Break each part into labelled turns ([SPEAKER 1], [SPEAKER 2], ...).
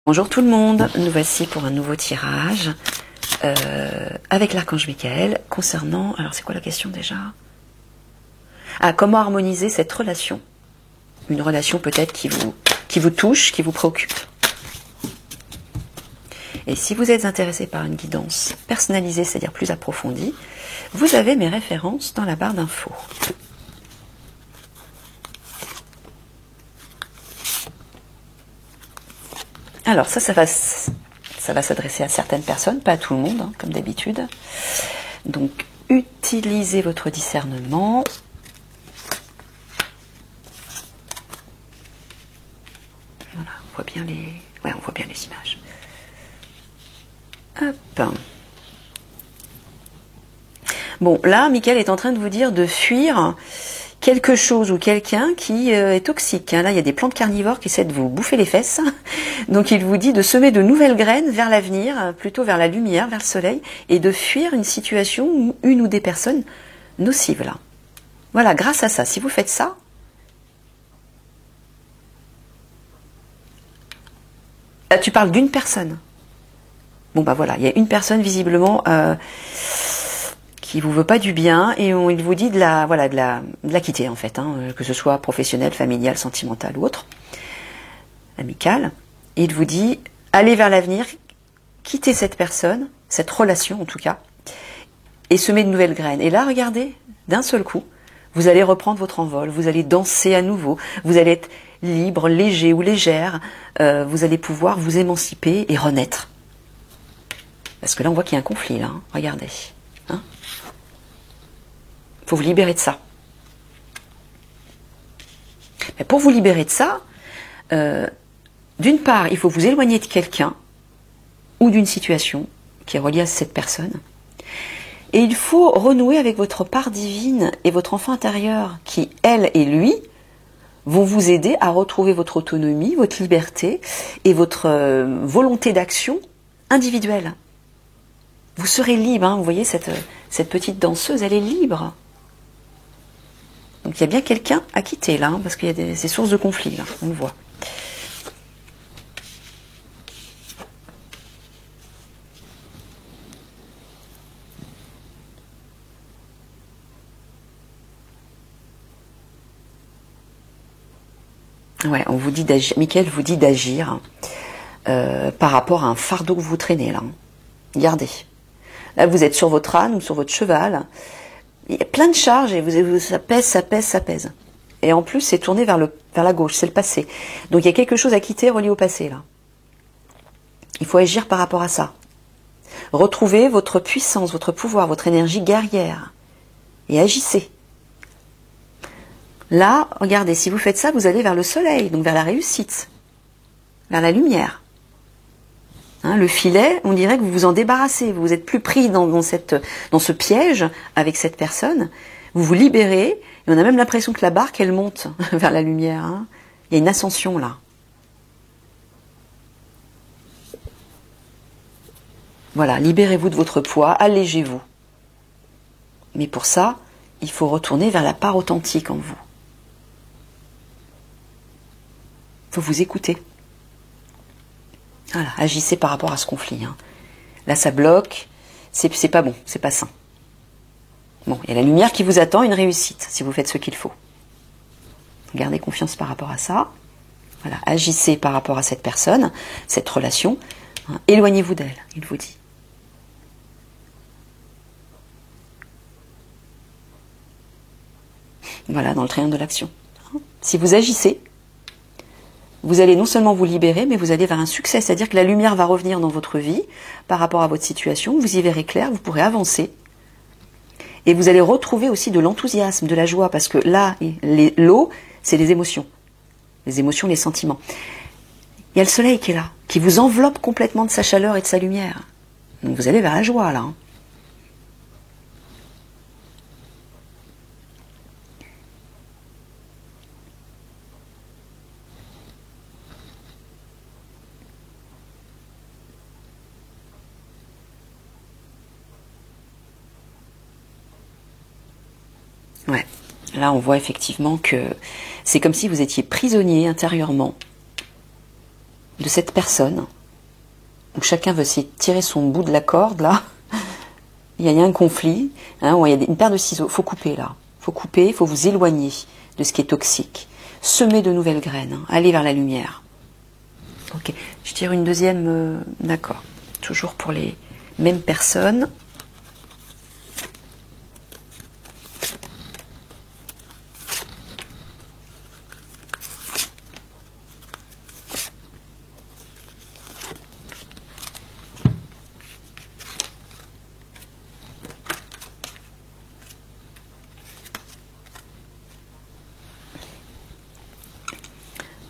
[SPEAKER 1] Bonjour tout le monde, nous voici pour un nouveau tirage avec l'archange Michael concernant, alors c'est quoi la question déjà? Ah, comment harmoniser cette relation? Une relation peut-être qui vous touche, qui vous préoccupe. Et si vous êtes intéressé par une guidance personnalisée, c'est-à-dire plus approfondie, vous avez mes références dans la barre d'infos. Alors ça va s'adresser à certaines personnes, pas à tout le monde, hein, comme d'habitude. Donc, utilisez votre discernement. Voilà, on voit bien les images. Hop. Bon, là, Michael est en train de vous dire de fuir quelque chose ou quelqu'un qui est toxique. Là, il y a des plantes carnivores qui essaient de vous bouffer les fesses. Donc, il vous dit de semer de nouvelles graines vers l'avenir, plutôt vers la lumière, vers le soleil, et de fuir une situation où une ou des personnes nocives, là. Voilà, grâce à ça, si vous faites ça, là, tu parles d'une personne. Bon, bah voilà, il y a une personne visiblement qui vous veut pas du bien et il vous dit de la quitter en fait, hein, que ce soit professionnel, familial, sentimental ou autre, amical. Et il vous dit allez vers l'avenir, quittez cette personne, cette relation en tout cas, et semez de nouvelles graines. Et là, regardez, d'un seul coup, vous allez reprendre votre envol, vous allez danser à nouveau, vous allez être libre, léger ou légère, vous allez pouvoir vous émanciper et renaître. Parce que là, on voit qu'il y a un conflit, là, hein. Regardez. Hein, faut vous libérer de ça. Mais pour vous libérer de ça, d'une part, il faut vous éloigner de quelqu'un ou d'une situation qui est reliée à cette personne. Et il faut renouer avec votre part divine et votre enfant intérieur qui, elle et lui, vont vous aider à retrouver votre autonomie, votre liberté et votre volonté d'action individuelle. Vous serez libre, hein, vous voyez cette petite danseuse, elle est libre. Donc il y a bien quelqu'un à quitter là, hein, parce qu'il y a ces sources de conflit là, on le voit. Ouais, on vous dit d'agir. Michael vous dit d'agir par rapport à un fardeau que vous traînez là. Regardez. Là, vous êtes sur votre âne ou sur votre cheval. Il y a plein de charges et ça pèse, ça pèse, ça pèse. Et en plus, c'est tourné vers la gauche, c'est le passé. Donc, il y a quelque chose à quitter relié au passé, là. Il faut agir par rapport à ça. Retrouvez votre puissance, votre pouvoir, votre énergie guerrière. Et agissez. Là, regardez, si vous faites ça, vous allez vers le soleil, donc vers la réussite, vers la lumière. Hein, le filet, on dirait que vous vous en débarrassez, vous êtes plus pris dans ce piège avec cette personne, vous vous libérez, et on a même l'impression que la barque, elle monte vers la lumière. Hein. Il y a une ascension là. Voilà, libérez-vous de votre poids, allégez-vous. Mais pour ça, il faut retourner vers la part authentique en vous. Il faut vous écouter. Voilà, agissez par rapport à ce conflit. Hein. Là, ça bloque, c'est pas bon, c'est pas sain. Bon, il y a la lumière qui vous attend, une réussite, si vous faites ce qu'il faut. Gardez confiance par rapport à ça. Voilà, agissez par rapport à cette personne, cette relation. Hein, éloignez-vous d'elle, il vous dit. Voilà, dans le triangle de l'action. Hein. Si vous agissez, vous allez non seulement vous libérer, mais vous allez vers un succès. C'est-à-dire que la lumière va revenir dans votre vie par rapport à votre situation. Vous y verrez clair, vous pourrez avancer. Et vous allez retrouver aussi de l'enthousiasme, de la joie. Parce que là, l'eau, c'est les émotions. Les émotions, les sentiments. Il y a le soleil qui est là, qui vous enveloppe complètement de sa chaleur et de sa lumière. Donc vous allez vers la joie, là. Hein. Ouais, là on voit effectivement que c'est comme si vous étiez prisonnier intérieurement de cette personne où chacun veut essayer de tirer son bout de la corde, là. Il y a un conflit, hein, il y a une paire de ciseaux. Il faut couper, là. Il faut couper, il faut vous éloigner de ce qui est toxique. Semer de nouvelles graines, hein, aller vers la lumière. Ok, je tire une deuxième, d'accord. Toujours pour les mêmes personnes.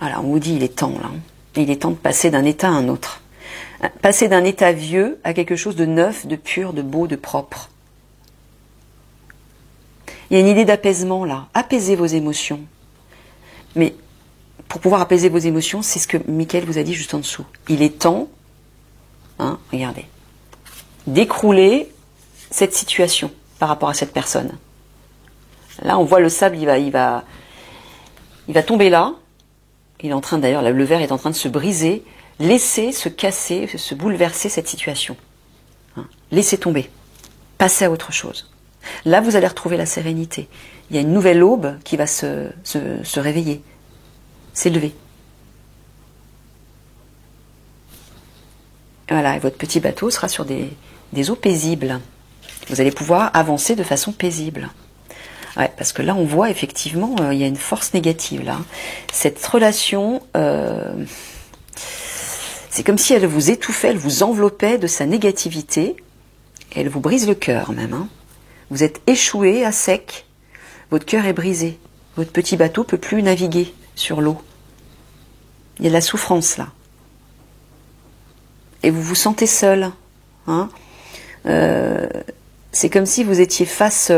[SPEAKER 1] Voilà, on vous dit, il est temps, là. Il est temps de passer d'un état à un autre. Passer d'un état vieux à quelque chose de neuf, de pur, de beau, de propre. Il y a une idée d'apaisement, là. Apaisez vos émotions. Mais pour pouvoir apaiser vos émotions, c'est ce que Mickaël vous a dit juste en dessous. Il est temps, hein, regardez, d'écrouler cette situation par rapport à cette personne. Là, on voit le sable, il va tomber là. Il est en train, d'ailleurs, le verre est en train de se briser. Laissez se casser, se bouleverser cette situation. Hein. Laissez tomber. Passez à autre chose. Là, vous allez retrouver la sérénité. Il y a une nouvelle aube qui va se réveiller, s'élever. Voilà, et votre petit bateau sera sur des eaux paisibles. Vous allez pouvoir avancer de façon paisible. Ouais, parce que là, on voit effectivement, il y a une force négative là. Cette relation, c'est comme si elle vous étouffait, elle vous enveloppait de sa négativité, et elle vous brise le cœur même. Hein. Vous êtes échoué à sec, votre cœur est brisé, votre petit bateau peut plus naviguer sur l'eau. Il y a de la souffrance là. Et vous vous sentez seul. Hein. C'est comme si vous étiez face...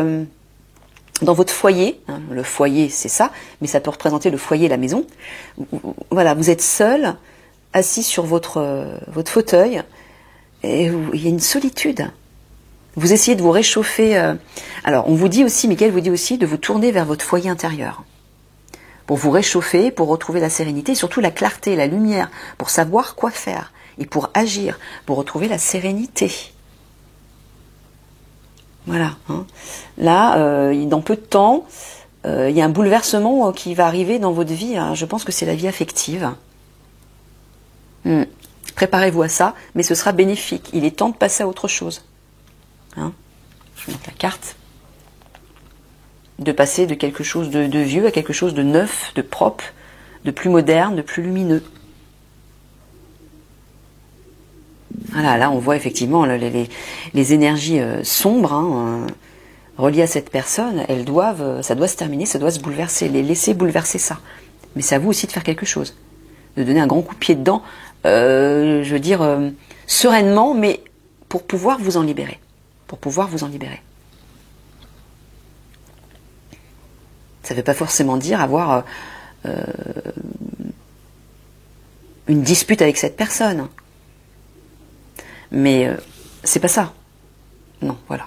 [SPEAKER 1] dans votre foyer, hein, le foyer c'est ça, mais ça peut représenter le foyer, la maison. Voilà, vous êtes seul, assis sur votre fauteuil, et il y a une solitude. Vous essayez de vous réchauffer. Alors, on vous dit aussi, Mickaël vous dit aussi, de vous tourner vers votre foyer intérieur. Pour vous réchauffer, pour retrouver la sérénité, et surtout la clarté, la lumière, pour savoir quoi faire, et pour agir, pour retrouver la sérénité. Voilà. Hein. Là, dans peu de temps, il y a un bouleversement qui va arriver dans votre vie. Hein. Je pense que c'est la vie affective. Préparez-vous à ça, mais ce sera bénéfique. Il est temps de passer à autre chose. Hein. Je monte la carte. De passer de quelque chose de vieux à quelque chose de neuf, de propre, de plus moderne, de plus lumineux. Voilà, là on voit effectivement les énergies sombres hein, reliées à cette personne, ça doit se terminer, ça doit se bouleverser, les laisser bouleverser ça. Mais c'est à vous aussi de faire quelque chose, de donner un grand coup de pied dedans, je veux dire sereinement, mais pour pouvoir vous en libérer, Ça ne veut pas forcément dire avoir une dispute avec cette personne. Mais c'est pas ça. Non, voilà.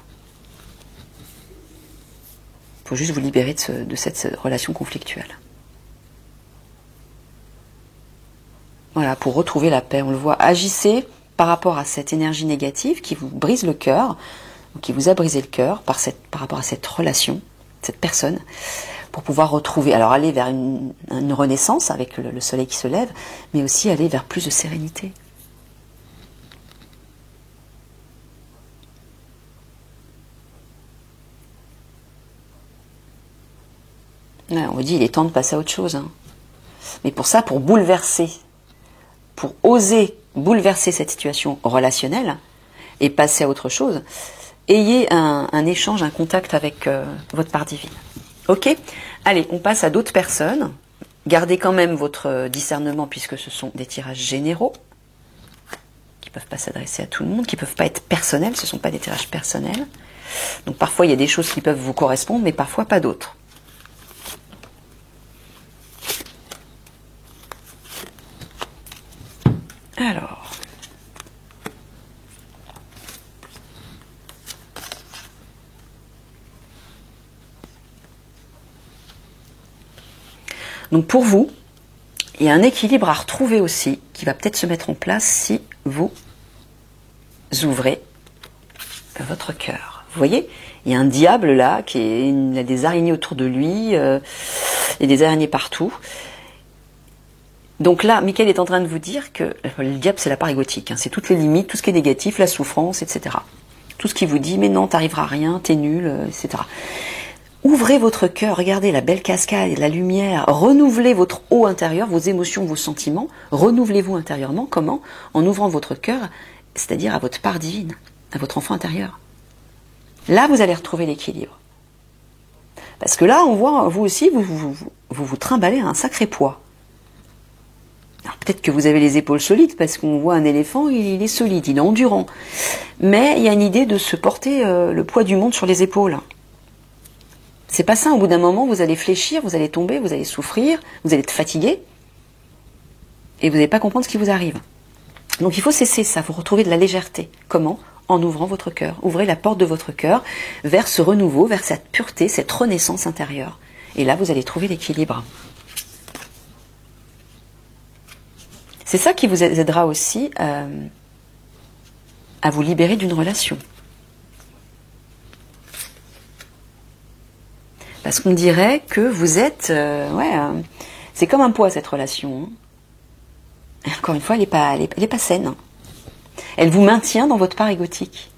[SPEAKER 1] Il faut juste vous libérer de cette relation conflictuelle. Voilà, pour retrouver la paix, on le voit. Agissez par rapport à cette énergie négative qui vous brise le cœur, ou qui vous a brisé le cœur par rapport à cette relation, cette personne, pour pouvoir retrouver, alors aller vers une renaissance avec le soleil qui se lève, mais aussi aller vers plus de sérénité. Ouais, on vous dit, il est temps de passer à autre chose. Hein. Mais pour ça, pour oser bouleverser cette situation relationnelle et passer à autre chose, ayez un échange, un contact avec votre part divine. Ok ? Allez, on passe à d'autres personnes. Gardez quand même votre discernement puisque ce sont des tirages généraux qui ne peuvent pas s'adresser à tout le monde, qui ne peuvent pas être personnels, ce ne sont pas des tirages personnels. Donc parfois, il y a des choses qui peuvent vous correspondre, mais parfois pas d'autres. Alors, donc pour vous, il y a un équilibre à retrouver aussi, qui va peut-être se mettre en place si vous ouvrez votre cœur. Vous voyez, il y a un diable là, il a des araignées autour de lui, il y a des araignées partout. Donc là, Michael est en train de vous dire que le diable, c'est la part égotique, hein, c'est toutes les limites, tout ce qui est négatif, la souffrance, etc. Tout ce qui vous dit, mais non, t'arriveras à rien, t'es nul, etc. Ouvrez votre cœur, regardez la belle cascade, la lumière, renouvelez votre eau intérieure, vos émotions, vos sentiments, renouvelez-vous intérieurement. Comment? En ouvrant votre cœur, c'est-à-dire à votre part divine, à votre enfant intérieur. Là, vous allez retrouver l'équilibre. Parce que là, on voit, vous aussi, vous trimballez un sacré poids. Alors peut-être que vous avez les épaules solides, parce qu'on voit un éléphant, il est solide, il est endurant. Mais il y a une idée de se porter le poids du monde sur les épaules. C'est pas ça, au bout d'un moment, vous allez fléchir, vous allez tomber, vous allez souffrir, vous allez être fatigué, et vous n'allez pas comprendre ce qui vous arrive. Donc il faut cesser ça, vous retrouvez de la légèreté. Comment? En ouvrant votre cœur. Ouvrez la porte de votre cœur vers ce renouveau, vers cette pureté, cette renaissance intérieure. Et là, vous allez trouver l'équilibre. C'est ça qui vous aidera aussi à vous libérer d'une relation. Parce qu'on dirait que vous êtes... c'est comme un poids, cette relation. Hein. Encore une fois, elle n'est pas saine. Elle vous maintient dans votre part égotique.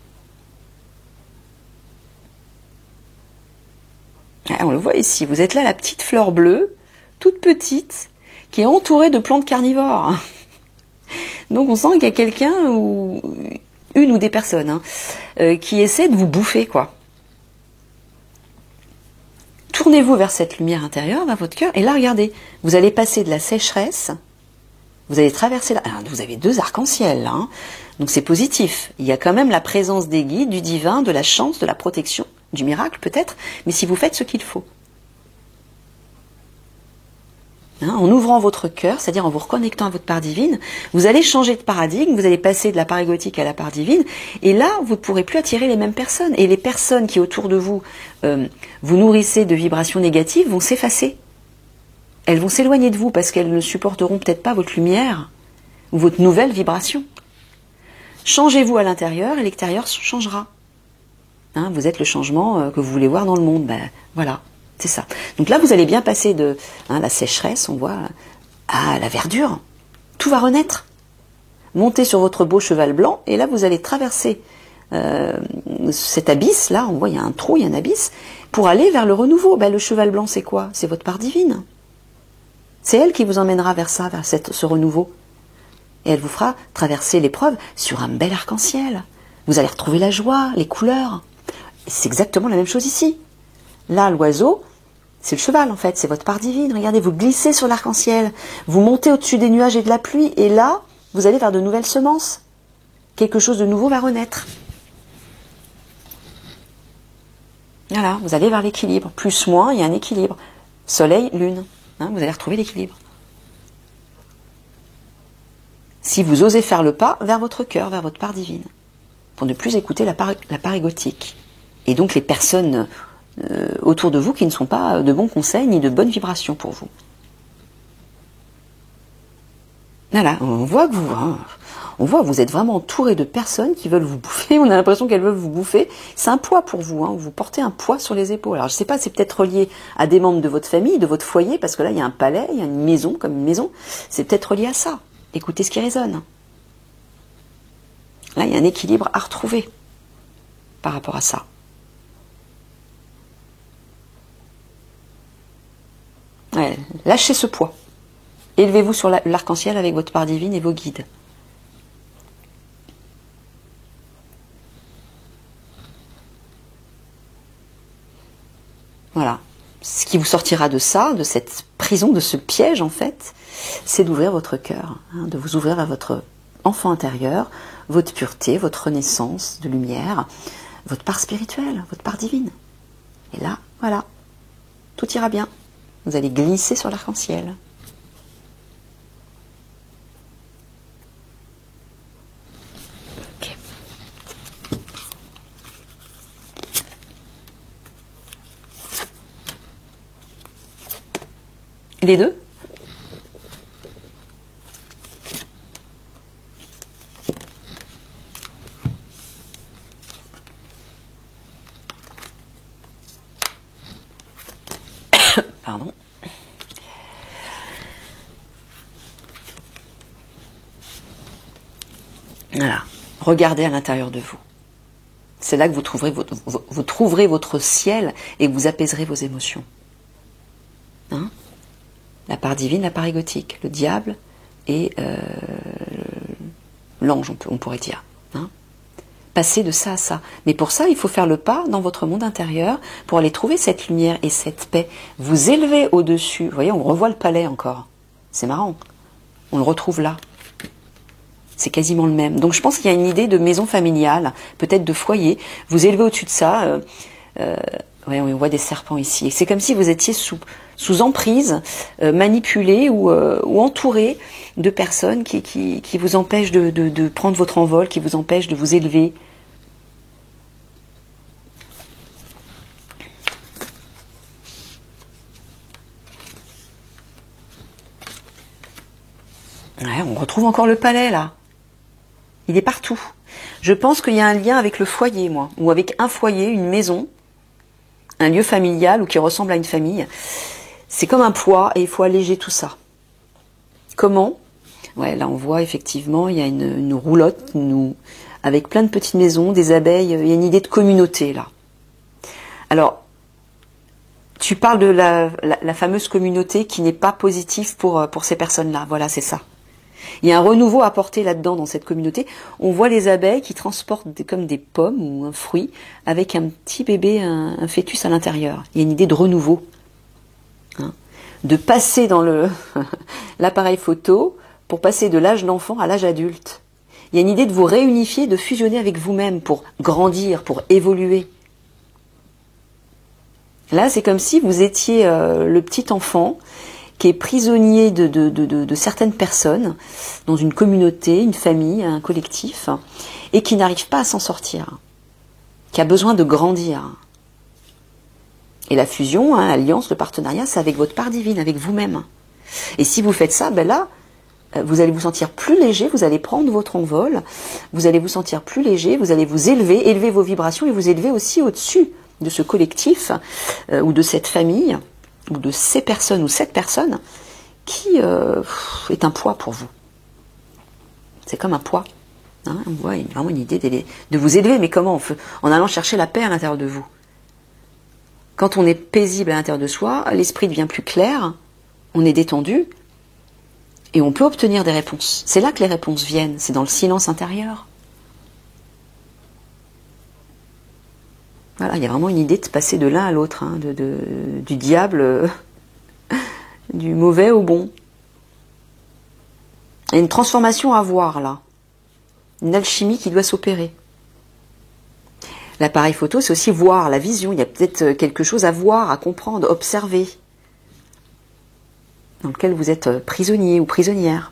[SPEAKER 1] Ah, on le voit ici. Vous êtes là, la petite fleur bleue, toute petite, qui est entourée de plantes carnivores. Donc on sent qu'il y a quelqu'un, ou une ou des personnes, hein, qui essaie de vous bouffer, quoi. Tournez-vous vers cette lumière intérieure, vers votre cœur, et là, regardez, vous allez passer de la sécheresse, vous allez traverser la... Alors, vous avez 2 arcs-en-ciel, là, hein, donc c'est positif. Il y a quand même la présence des guides, du divin, de la chance, de la protection, du miracle peut-être, mais si vous faites ce qu'il faut. Hein, en ouvrant votre cœur, c'est-à-dire en vous reconnectant à votre part divine, vous allez changer de paradigme, vous allez passer de la part égotique à la part divine, et là, vous ne pourrez plus attirer les mêmes personnes. Et les personnes qui, autour de vous, vous nourrissez de vibrations négatives, vont s'effacer. Elles vont s'éloigner de vous parce qu'elles ne supporteront peut-être pas votre lumière ou votre nouvelle vibration. Changez-vous à l'intérieur et l'extérieur changera. Hein, vous êtes le changement que vous voulez voir dans le monde. Ben, voilà. C'est ça. Donc là, vous allez bien passer de la sécheresse, on voit, à la verdure. Tout va renaître. Montez sur votre beau cheval blanc, et là, vous allez traverser cet abysse. Là, on voit, il y a un trou, il y a un abysse, pour aller vers le renouveau. Ben, le cheval blanc, c'est quoi? C'est votre part divine. C'est elle qui vous emmènera vers ça, vers ce renouveau. Et elle vous fera traverser l'épreuve sur un bel arc-en-ciel. Vous allez retrouver la joie, les couleurs. C'est exactement la même chose ici. Là, l'oiseau, c'est le cheval en fait, c'est votre part divine. Regardez, vous glissez sur l'arc-en-ciel, vous montez au-dessus des nuages et de la pluie, et là, vous allez vers de nouvelles semences. Quelque chose de nouveau va renaître. Voilà, vous allez vers l'équilibre. Plus, moins, il y a un équilibre. Soleil, lune, hein, vous allez retrouver l'équilibre. Si vous osez faire le pas vers votre cœur, vers votre part divine, pour ne plus écouter la part égotique. Et donc les personnes autour de vous qui ne sont pas de bons conseils ni de bonnes vibrations pour vous. Voilà, on voit que vous êtes vraiment entouré de personnes qui veulent vous bouffer. On a l'impression qu'elles veulent vous bouffer. C'est un poids pour vous, hein. Vous portez un poids sur les épaules. Alors je ne sais pas, c'est peut-être relié à des membres de votre famille, de votre foyer, parce que là il y a un palais, il y a une maison comme une maison. C'est peut-être relié à ça. Écoutez ce qui résonne. Là il y a un équilibre à retrouver par rapport à ça. Ouais, lâchez ce poids. Élevez-vous sur l'arc-en-ciel avec votre part divine et vos guides. Voilà. Ce qui vous sortira de ça, de cette prison, de ce piège en fait, c'est d'ouvrir votre cœur, hein, de vous ouvrir à votre enfant intérieur, votre pureté, votre renaissance de lumière, votre part spirituelle, votre part divine. Et là, voilà, tout ira bien. Vous allez glisser sur l'arc-en-ciel. Okay. Les deux? Voilà. Regardez à l'intérieur de vous. C'est là que vous trouverez votre ciel et que vous apaiserez vos émotions. Hein? La part divine, la part égotique, le diable et l'ange, on pourrait dire. Hein? Passer de ça à ça. Mais pour ça, il faut faire le pas dans votre monde intérieur pour aller trouver cette lumière et cette paix. Vous élevez au-dessus. Vous voyez, on revoit le palais encore. C'est marrant. On le retrouve là. C'est quasiment le même. Donc je pense qu'il y a une idée de maison familiale, peut-être de foyer. Vous élevez au-dessus de ça. Ouais, on voit des serpents ici. Et c'est comme si vous étiez sous emprise, manipulé ou entouré de personnes qui vous empêchent de prendre votre envol, qui vous empêchent de vous élever. Ouais, on retrouve encore le palais là. Il est partout. Je pense qu'il y a un lien avec le foyer, moi, ou avec un foyer, une maison, un lieu familial ou qui ressemble à une famille. C'est comme un poids et il faut alléger tout ça. Comment? Ouais, là on voit effectivement, il y a une roulotte avec plein de petites maisons, des abeilles, il y a une idée de communauté là. Alors, tu parles de la fameuse communauté qui n'est pas positive pour ces personnes-là. Voilà, c'est ça. Il y a un renouveau à apporter là-dedans, dans cette communauté. On voit les abeilles qui transportent comme des pommes ou un fruit avec un petit bébé, un fœtus à l'intérieur. Il y a une idée de renouveau. Hein, de passer dans l'appareil photo pour passer de l'âge d'enfant à l'âge adulte. Il y a une idée de vous réunifier, de fusionner avec vous-même pour grandir, pour évoluer. Là, c'est comme si vous étiez le petit enfant qui est prisonnier de certaines personnes dans une communauté, une famille, un collectif, et qui n'arrive pas à s'en sortir, qui a besoin de grandir. Et la fusion, hein, l'alliance, le partenariat, c'est avec votre part divine, avec vous-même. Et si vous faites ça, ben là, vous allez vous sentir plus léger, vous allez prendre votre envol, vous allez vous sentir plus léger, vous allez vous élever vos vibrations et vous élever aussi au-dessus de ce collectif ou de cette famille, ou de ces personnes ou cette personne qui est un poids pour vous. C'est comme un poids. Hein, on voit vraiment une idée de vous élever, mais comment en allant chercher la paix à l'intérieur de vous. Quand on est paisible à l'intérieur de soi, l'esprit devient plus clair, on est détendu, et on peut obtenir des réponses. C'est là que les réponses viennent, c'est dans le silence intérieur. Voilà, il y a vraiment une idée de passer de l'un à l'autre, hein, du diable, du mauvais au bon. Il y a une transformation à voir là, une alchimie qui doit s'opérer. L'appareil photo, c'est aussi voir, la vision, il y a peut-être quelque chose à voir, à comprendre, observer, dans lequel vous êtes prisonnier ou prisonnière.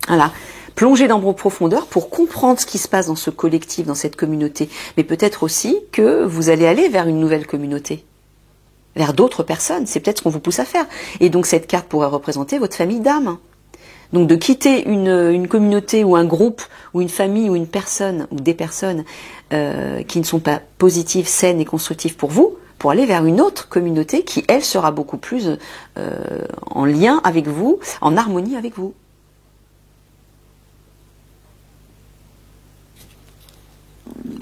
[SPEAKER 1] Voilà. Plongez dans vos profondeurs pour comprendre ce qui se passe dans ce collectif, dans cette communauté. Mais peut-être aussi que vous allez aller vers une nouvelle communauté, vers d'autres personnes. C'est peut-être ce qu'on vous pousse à faire. Et donc cette carte pourrait représenter votre famille d'âme. Donc de quitter une communauté ou un groupe ou une famille ou une personne ou des personnes qui ne sont pas positives, saines et constructives pour vous, pour aller vers une autre communauté qui, elle, sera beaucoup plus en lien avec vous, en harmonie avec vous.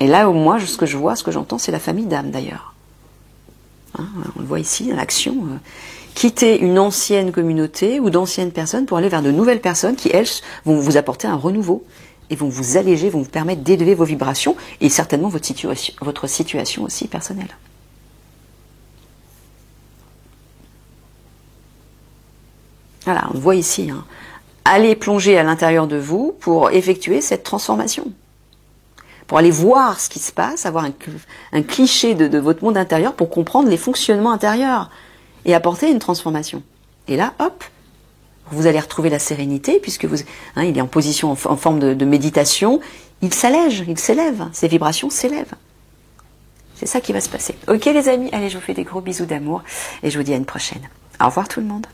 [SPEAKER 1] Et là, moi, ce que je vois, ce que j'entends, c'est la famille d'âme, d'ailleurs. Hein, on le voit ici, dans l'action. Quitter une ancienne communauté ou d'anciennes personnes pour aller vers de nouvelles personnes qui, elles, vont vous apporter un renouveau et vont vous alléger, vont vous permettre d'élever vos vibrations et certainement votre situation aussi personnelle. Voilà, on le voit ici. Hein. Allez plonger à l'intérieur de vous pour effectuer cette transformation. Pour aller voir ce qui se passe, avoir un cliché de votre monde intérieur pour comprendre les fonctionnements intérieurs et apporter une transformation. Et là, hop, vous allez retrouver la sérénité puisque il est en position, en forme de méditation. Il s'allège, il s'élève, ses vibrations s'élèvent. C'est ça qui va se passer. Ok les amis, allez, je vous fais des gros bisous d'amour et je vous dis à une prochaine. Au revoir tout le monde.